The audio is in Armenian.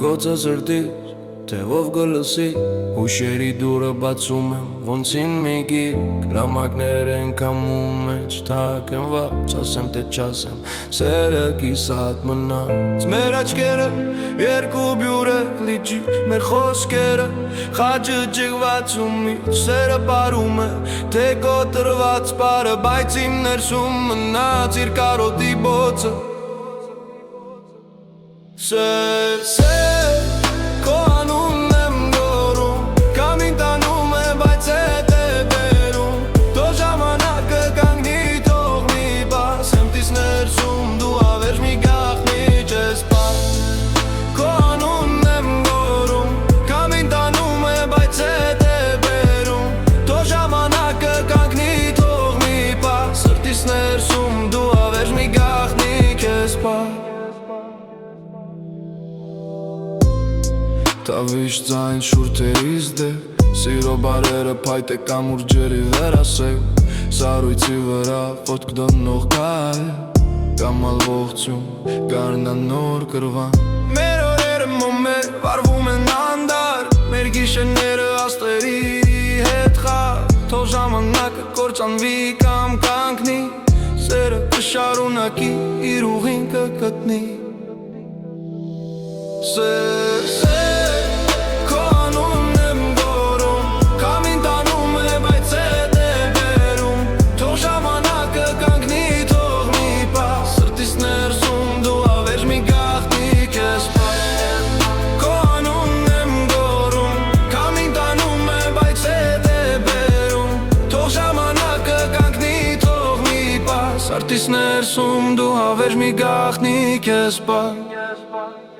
Գոծը սրտից, թևով գլսի Հուշերի դուրը բացում եմ, ոնցին մի գիրք Լամակներ են կամում մեջ, թակ եմ ված Ասեմ թե չասեմ, սերը կիսատ մնաց Մեր աչկերը, երկու բյուրեք լիջի Մեր խոսքերը, խաչը ճղված ու միջ Սերը պարում է, թե կոտրված պարը Բայց իմ ներսում մնաց իր կարոտի բոցը Սեր Քո անունն եմ գոռում Կամ ինձ տանում է բայց հետ է բերում Թող ժամանակը կանգնի թող մի բար Սեմտիս ներսում դու ավերջ մի գաղտնիչ ես պար Քո անունն եմ գոռում Կամ ինձ տանում է բայց հետ է բերում Թող ժամանակը կանգնի թող մի բար Սրտիս ներսում դու ավերջ մի գաղտնիչ ես պար Տավիշ ձայն շուրթերից դեպ Սիրո բարերը պայտ է կամ ուրջերի վերասեւ Սարույցի վրա ոտք դնող կայ Կամ ալվողցում գարնան նոր կրվան Մեր օրերը մոմեր վարվում են անդար Մեր գիշերները աստերի հետ խաղ Թող ժամանակը կործանվի կամ կանգնի Սերը կշարունակի իր ուղին կգտնի Սրտիս ներսում դու հավերժ մի գաղտնիք ես պար